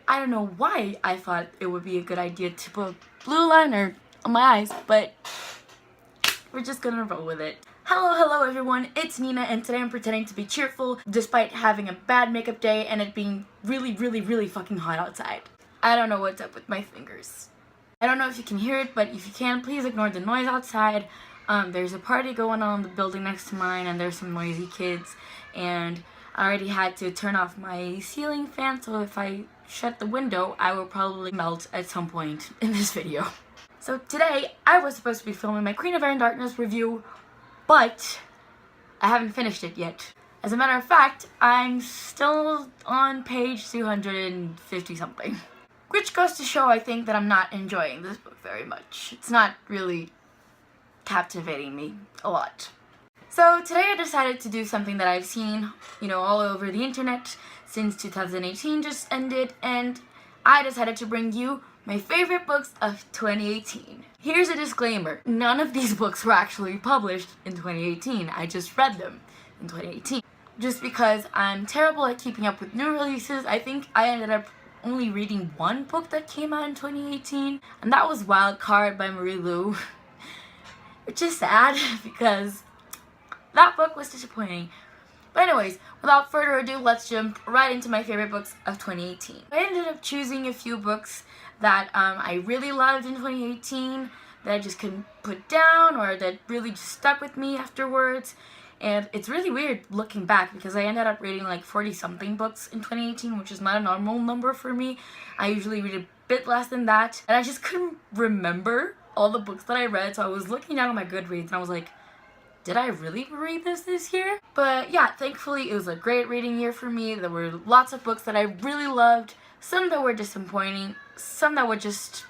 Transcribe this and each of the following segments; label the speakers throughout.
Speaker 1: I don't know why I thought it would be a good idea to put blue liner on my eyes, but we're just gonna roll with it. Hello everyone, it's Nina, and today I'm pretending to be cheerful despite having a bad makeup day and it being really fucking hot outside. I don't know what's up with my fingers. I don't know if you can hear it, but if you can, please ignore the noise outside. There's a party going on in the building next to mine, and there's some noisy kids, and I already had to turn off my ceiling fan, so if I shut the window, I will probably melt at some point in this video. So today, I was supposed to be filming my Queen of Air and Darkness review, but I haven't finished it yet. As a matter of fact, I'm still on page 250 something. Which goes to show, I think, that I'm not enjoying this book very much. It's not really captivating me a lot. So today I decided to do something that I've seen, all over the internet since 2018 just ended, and I decided to bring you my favorite books of 2018. Here's a disclaimer. None of these books were actually published in 2018. I just read them in 2018. Just because I'm terrible at keeping up with new releases, I think I ended up only reading one book that came out in 2018, and that was Wild Card by Marie Lu. Which is sad because that book was disappointing. But anyways, without further ado, let's jump right into my favorite books of 2018. I ended up choosing a few books that I really loved in 2018 that I just couldn't put down, or that really just stuck with me afterwards. And it's really weird looking back because I ended up reading like 40 something books in 2018, which is not a normal number for me. I usually read a bit less than that, and I just couldn't remember all the books that I read, so I was looking down on my Goodreads and I was like, did I really read this year? But yeah, thankfully it was a great reading year for me. There were lots of books that I really loved, some that were disappointing, some that were just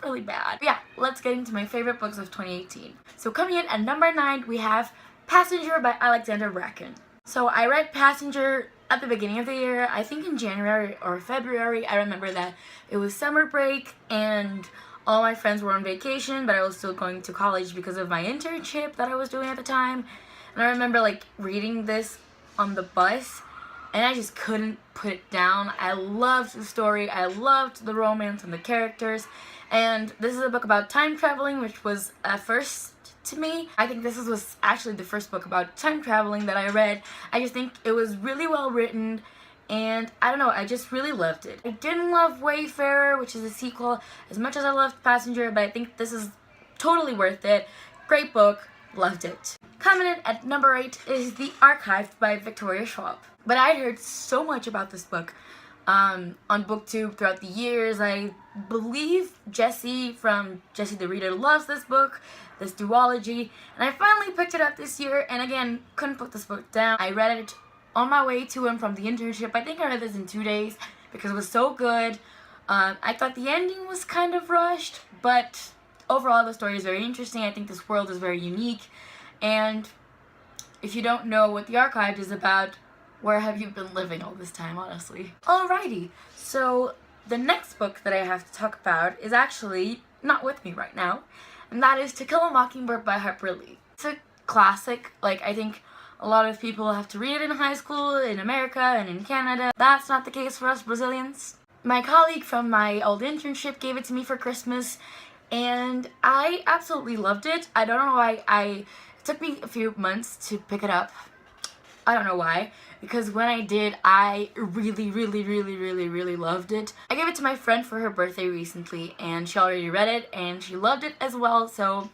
Speaker 1: really bad. But yeah, let's get into my favorite books of 2018. So coming in at number 9, we have Passenger by Alexander Bracken. So I read Passenger at the beginning of the year, I think in January or February. I remember that it was summer break and all my friends were on vacation, but I was still going to college because of my internship that I was doing at the time. And I remember like reading this on the bus, and I just couldn't put it down. I loved the story, I loved the romance and the characters, and this is a book about time traveling, which was a first to me. I think this was actually the first book about time traveling that I read. I just think it was really well written, and I don't know, I just really loved it. I didn't love Wayfarer, which is a sequel, as much as I loved Passenger, but I think this is totally worth it. Great book, loved it. Coming in at number 8 is The Archived by Victoria Schwab. But I heard so much about this book on BookTube throughout the years. I believe Jessie from Jessie the Reader loves this book, this duology, and I finally picked it up this year, and again, couldn't put this book down. I read it on my way to and from the internship. I think I read this in 2 days because it was so good. I thought the ending was kind of rushed, but overall the story is very interesting. I think this world is very unique, and if you don't know what The Archived is about, where have you been living all this time, honestly? Alrighty, so the next book that I have to talk about is actually not with me right now, and that is To Kill a Mockingbird by Harper Lee. It's a classic. Like, I think a lot of people have to read it in high school, in America and in Canada. That's not the case for us Brazilians. My colleague from my old internship gave it to me for Christmas, and I absolutely loved it. I don't know why it took me a few months to pick it up. I don't know why, because when I did, I really loved it. I gave it to my friend for her birthday recently, and she already read it, and she loved it as well, so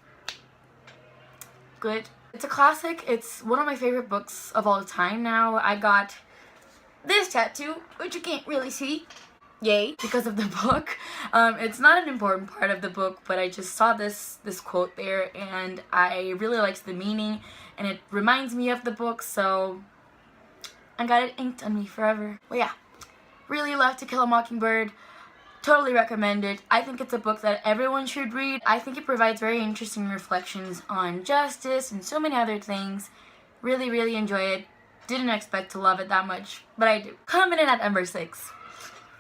Speaker 1: good. It's a classic. It's one of my favorite books of all time now. I got this tattoo, which you can't really see, yay, because of the book. It's not an important part of the book, but I just saw this quote there, and I really liked the meaning, and it reminds me of the book, so I got it inked on me forever. Well, yeah, really love To Kill a Mockingbird. Totally recommend it. I think it's a book that everyone should read. I think it provides very interesting reflections on justice and so many other things. Really enjoy it. Didn't expect to love it that much, but I do. Coming in at number 6,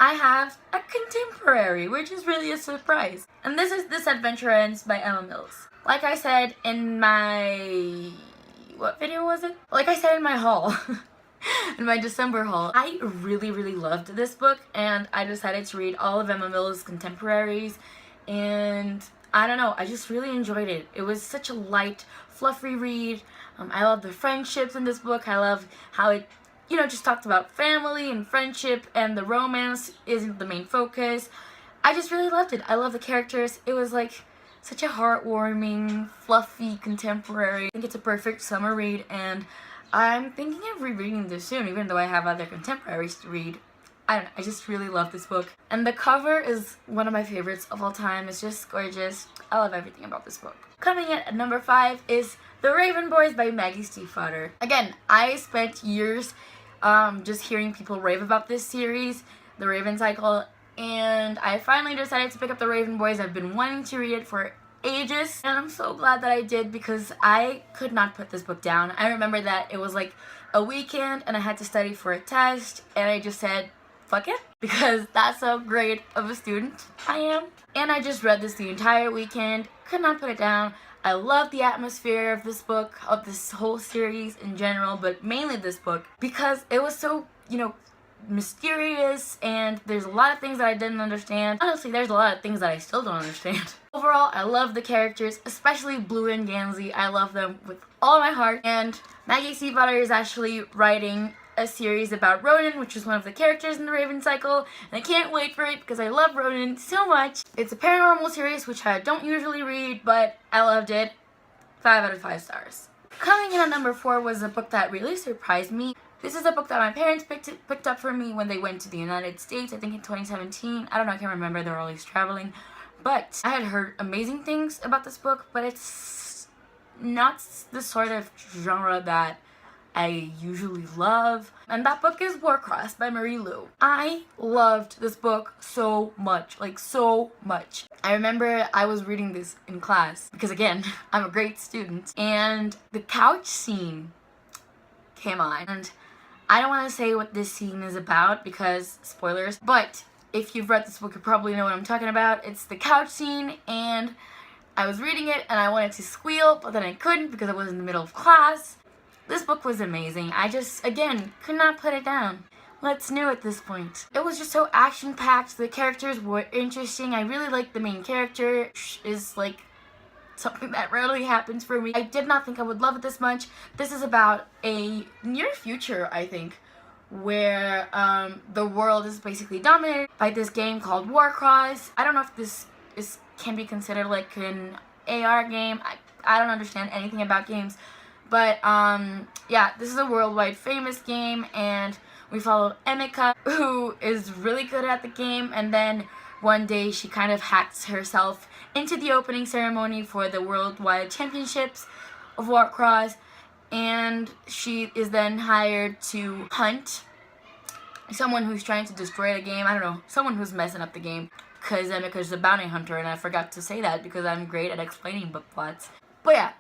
Speaker 1: I have a contemporary, which is really a surprise. And this is This Adventure Ends by Emma Mills. Like I said in my... what video was it? Like I said in my haul. in my December haul. I really loved this book, and I decided to read all of Emma Miller's contemporaries, and I don't know, I just really enjoyed it. It was such a light, fluffy read. I love the friendships in this book. I love how it, you know, just talked about family and friendship, and the romance isn't the main focus. I just really loved it. I love the characters. It was like such a heartwarming, fluffy contemporary. I think it's a perfect summer read, and I'm thinking of rereading this soon, even though I have other contemporaries to read. I don't know, I just really love this book. And the cover is one of my favorites of all time. It's just gorgeous. I love everything about this book. Coming in at number 5 is The Raven Boys by Maggie Stiefvater. Again, I spent years just hearing people rave about this series, The Raven Cycle, and I finally decided to pick up The Raven Boys. I've been wanting to read it for ages, and I'm so glad that I did, because I could not put this book down. I remember that it was like a weekend and I had to study for a test, and I just said, fuck it, because that's how great of a student I am. And I just read this the entire weekend, could not put it down. I love the atmosphere of this book, of this whole series in general, but mainly this book, because it was so, you know, mysterious, and there's a lot of things that I didn't understand. Honestly, there's a lot of things that I still don't understand. Overall, I love the characters, especially Blue and Gansey. I love them with all my heart, and Maggie Stiefvater is actually writing a series about Ronan, which is one of the characters in the Raven Cycle, and I can't wait for it because I love Ronan so much. It's a paranormal series, which I don't usually read, but I loved it. 5 out of 5 stars. Coming in at number 4 was a book that really surprised me. This is a book that my parents picked up for me when they went to the United States, I think in 2017. I don't know, I can't remember, they were always traveling. But I had heard amazing things about this book, but it's not the sort of genre that I usually love. And that book is Warcross by Marie Lu. I loved this book so much, like so much. I remember I was reading this in class, because again, I'm a great student, and the couch scene came on. And I don't want to say what this scene is about because spoilers, but if you've read this book, you probably know what I'm talking about. It's the couch scene, and I was reading it and I wanted to squeal, but then I couldn't because I was in the middle of class. This book was amazing. I just, again, could not put it down. What's new at this point? It was just so action-packed. The characters were interesting. I really liked the main character. Is like something that rarely happens for me. I did not think I would love it this much. This is about a near future, I think, where the world is basically dominated by this game called Warcross. I don't know if this can be considered like an AR game. I don't understand anything about games. But yeah, this is a worldwide famous game, and we follow Emika, who is really good at the game, and then one day she kind of hacks herself into the opening ceremony for the worldwide championships of Warcross, and she is then hired to hunt someone who's trying to destroy the game. I don't know, someone who's messing up the game, because Emika's a bounty hunter, and I forgot to say that because I'm great at explaining book plots. But yeah,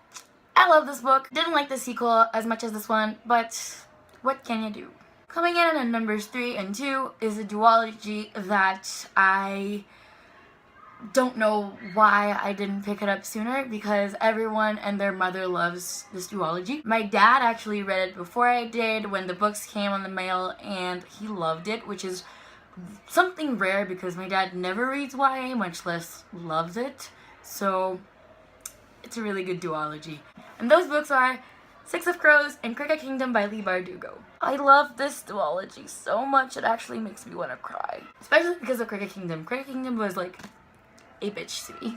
Speaker 1: I love this book. Didn't like the sequel as much as this one, but what can you do? Coming in at numbers 3 and 2 is a duology that I don't know why I didn't pick it up sooner, because everyone and their mother loves this duology. My dad actually read it before I did when the books came on the mail, and he loved it, which is something rare because my dad never reads YA, much less loves it. So it's a really good duology. And those books are Six of Crows and Cricket Kingdom by Leigh Bardugo. I love this duology so much, it actually makes me want to cry. Especially because of Cricket Kingdom. Cricket Kingdom was like a bitch to me.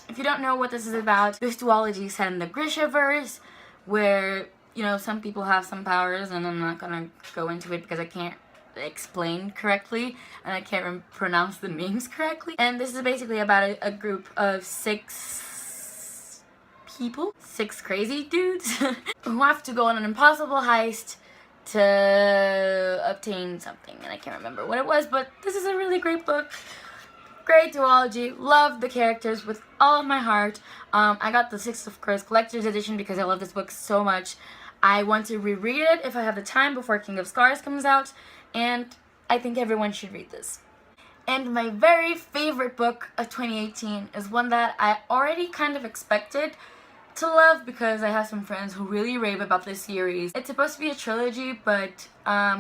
Speaker 1: If you don't know what this is about, this duology is set in the Grishaverse, where, you know, some people have some powers, and I'm not gonna go into it because I can't explain correctly, and I can't pronounce the names correctly. And this is basically about a group of 6 people, 6 crazy dudes, who have to go on an impossible heist to obtain something, and I can't remember what it was, but this is a really great book. Great duology, love the characters with all of my heart. I got the Six of Crows Collector's Edition because I love this book so much. I want to reread it if I have the time before King of Scars comes out, and I think everyone should read this. And my very favorite book of 2018 is one that I already kind of expected to love because I have some friends who really rave about this series. It's supposed to be a trilogy, but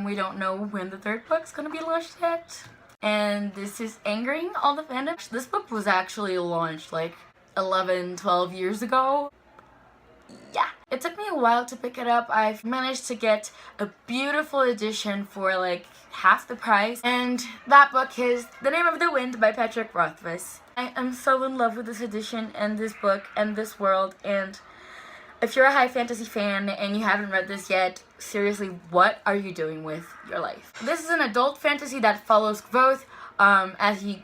Speaker 1: we don't know when the third book's gonna be launched yet. And this is angering all the fandom. This book was actually launched like 11, 12 years ago. Yeah. It took me a while to pick it up. I've managed to get a beautiful edition for like half the price. And that book is The Name of the Wind by Patrick Rothfuss. I am so in love with this edition and this book and this world, and if you're a high fantasy fan and you haven't read this yet, seriously, what are you doing with your life? This is an adult fantasy that follows Kvothe as he,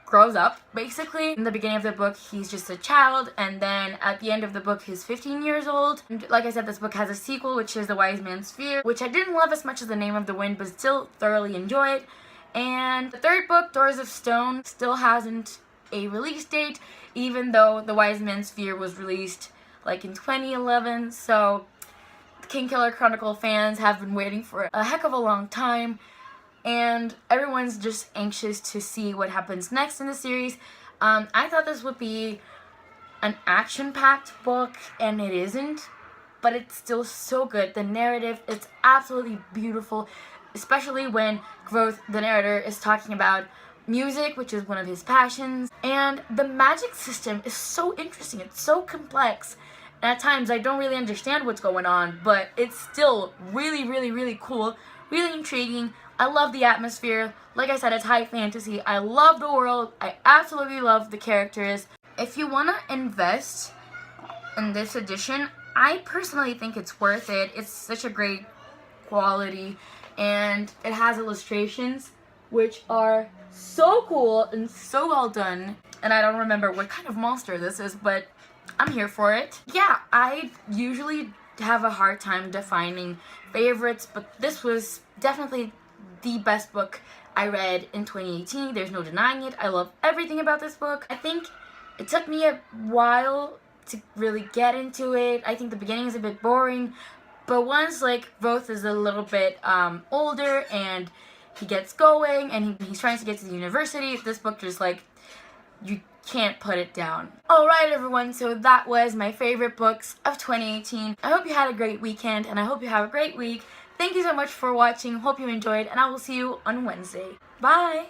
Speaker 1: grows up, basically. In the beginning of the book, he's just a child, and then at the end of the book, he's 15 years old. And like I said, this book has a sequel, which is The Wise Man's Fear, which I didn't love as much as The Name of the Wind, but still thoroughly enjoy it. And the third book, Doors of Stone, still hasn't a release date, even though The Wise Man's Fear was released like in 2011, so Kingkiller Chronicle fans have been waiting for a heck of a long time, and everyone's just anxious to see what happens next in the series. I thought this would be an action-packed book, and it isn't, but it's still so good. The narrative, it's absolutely beautiful, especially when Kvothe, the narrator, is talking about music, which is one of his passions, and the magic system is so interesting. It's so complex, and at times I don't really understand what's going on, but it's still really, really, really cool, really intriguing. I love the atmosphere. Like I said, it's high fantasy. I love the world. I absolutely love the characters. If you want to invest in this edition, I personally think it's worth it. It's such a great quality, and it has illustrations which are so cool and so well done. And I don't remember what kind of monster this is, but I'm here for it. Yeah, I usually have a hard time defining favorites, but this was definitely the best book I read in 2018. There's no denying it. I love everything about this book. I think it took me a while to really get into it. I think the beginning is a bit boring, but once like Kvothe is a little bit older and he gets going and he's trying to get to the university, this book just like, you can't put it down. Alright everyone, so that was my favorite books of 2018. I hope you had a great weekend, and I hope you have a great week. Thank you so much for watching. Hope you enjoyed, and I will see you on Wednesday. Bye!